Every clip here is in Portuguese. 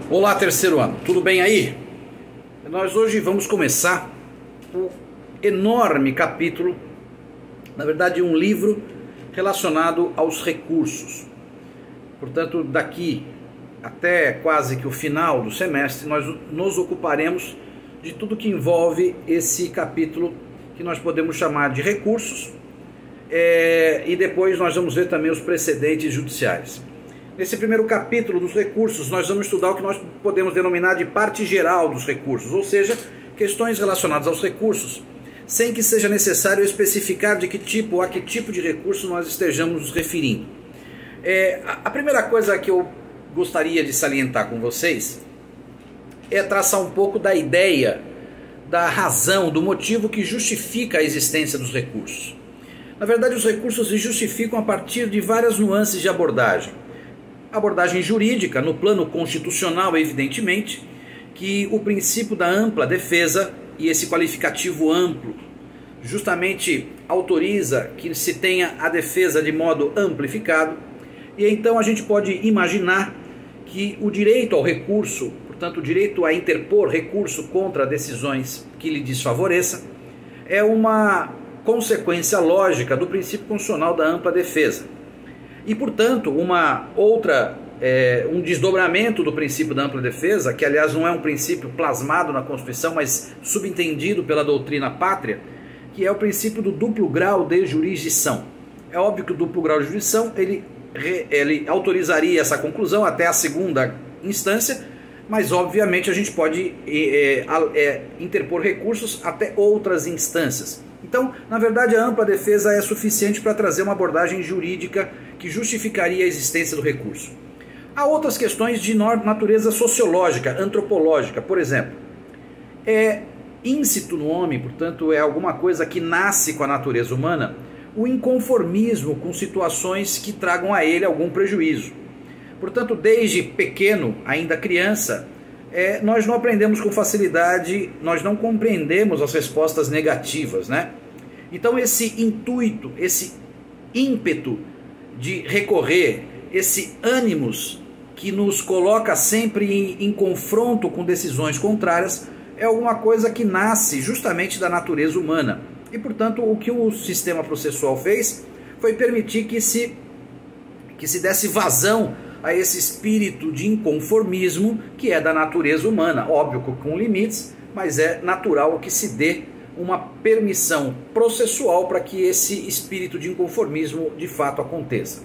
Olá, terceiro ano, tudo bem aí? Nós hoje vamos começar um enorme capítulo, na verdade um livro relacionado aos recursos. Portanto, daqui até quase que o final do semestre, nós nos ocuparemos de tudo que envolve esse capítulo que nós podemos chamar de recursos, e depois nós vamos ver também os precedentes judiciais. Nesse primeiro capítulo dos recursos, nós vamos estudar o que nós podemos denominar de parte geral dos recursos, ou seja, questões relacionadas aos recursos, sem que seja necessário especificar de que tipo ou a que tipo de recurso nós estejamos nos referindo. A primeira coisa que eu gostaria de salientar com vocês é traçar um pouco da ideia, da razão, do motivo que justifica a existência dos recursos. Na verdade, os recursos se justificam a partir de várias nuances de abordagem. Abordagem jurídica, no plano constitucional, evidentemente, que o princípio da ampla defesa, e esse qualificativo amplo, justamente autoriza que se tenha a defesa de modo amplificado, e então a gente pode imaginar que o direito ao recurso, portanto o direito a interpor recurso contra decisões que lhe desfavoreça, é uma consequência lógica do princípio constitucional da ampla defesa. E, portanto, um desdobramento do princípio da ampla defesa, que aliás não é um princípio plasmado na Constituição, mas subentendido pela doutrina pátria, que é o princípio do duplo grau de jurisdição. É óbvio que o duplo grau de jurisdição, ele autorizaria essa conclusão até a segunda instância, mas obviamente a gente pode interpor recursos até outras instâncias. Então, na verdade, a ampla defesa é suficiente para trazer uma abordagem jurídica que justificaria a existência do recurso. Há outras questões de natureza sociológica, antropológica. Por exemplo, é íncito no homem, portanto, é alguma coisa que nasce com a natureza humana, o inconformismo com situações que tragam a ele algum prejuízo. Portanto, desde pequeno, ainda criança, nós não aprendemos com facilidade, nós não compreendemos as respostas negativas, né? Então esse intuito, esse ímpeto de recorrer, esse ânimos que nos coloca sempre em confronto com decisões contrárias, é alguma coisa que nasce justamente da natureza humana. E, portanto, o que o sistema processual fez foi permitir que se desse vazão a esse espírito de inconformismo que é da natureza humana, óbvio com limites, mas é natural que se dê uma permissão processual para que esse espírito de inconformismo de fato aconteça.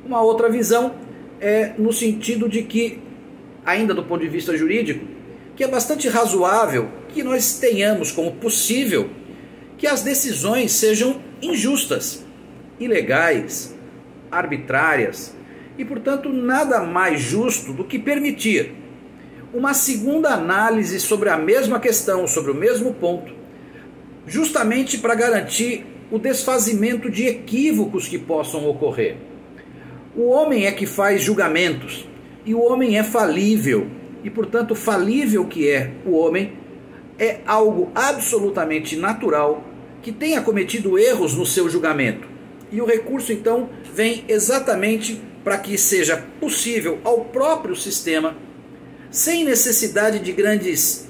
Uma outra visão é no sentido de que, ainda do ponto de vista jurídico, que é bastante razoável que nós tenhamos como possível que as decisões sejam injustas, ilegais, arbitrárias, e, portanto, nada mais justo do que permitir uma segunda análise sobre a mesma questão, sobre o mesmo ponto, justamente para garantir o desfazimento de equívocos que possam ocorrer. O homem é que faz julgamentos, e o homem é falível, e, portanto, falível que é o homem, é algo absolutamente natural que tenha cometido erros no seu julgamento. E o recurso, então, vem exatamente para que seja possível ao próprio sistema, sem necessidade de grandes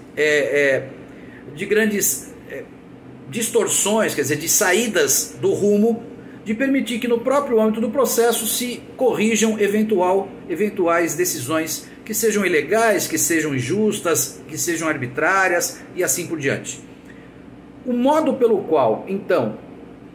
distorções, quer dizer, de saídas do rumo, de permitir que no próprio âmbito do processo se corrijam eventuais decisões que sejam ilegais, que sejam injustas, que sejam arbitrárias e assim por diante. O modo pelo qual, então,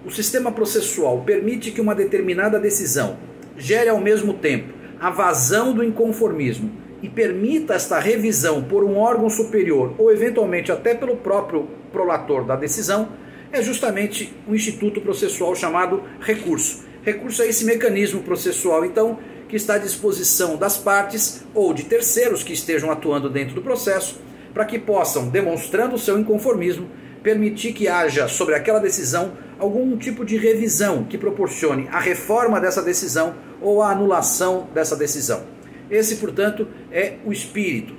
o sistema processual permite que uma determinada decisão gere ao mesmo tempo a vazão do inconformismo e permita esta revisão por um órgão superior ou eventualmente até pelo próprio prolator da decisão, é justamente o instituto processual chamado recurso. Recurso é esse mecanismo processual, então, que está à disposição das partes ou de terceiros que estejam atuando dentro do processo, para que possam, demonstrando o seu inconformismo, permitir que haja sobre aquela decisão algum tipo de revisão que proporcione a reforma dessa decisão ou a anulação dessa decisão. Esse, portanto, é o espírito.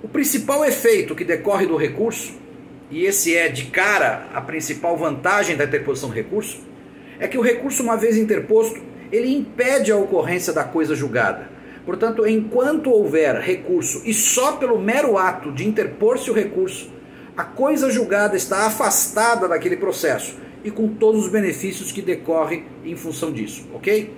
O principal efeito que decorre do recurso, e esse é de cara a principal vantagem da interposição do recurso, é que o recurso, uma vez interposto, ele impede a ocorrência da coisa julgada. Portanto, enquanto houver recurso e só pelo mero ato de interpor-se o recurso, a coisa julgada está afastada daquele processo e com todos os benefícios que decorrem em função disso, ok?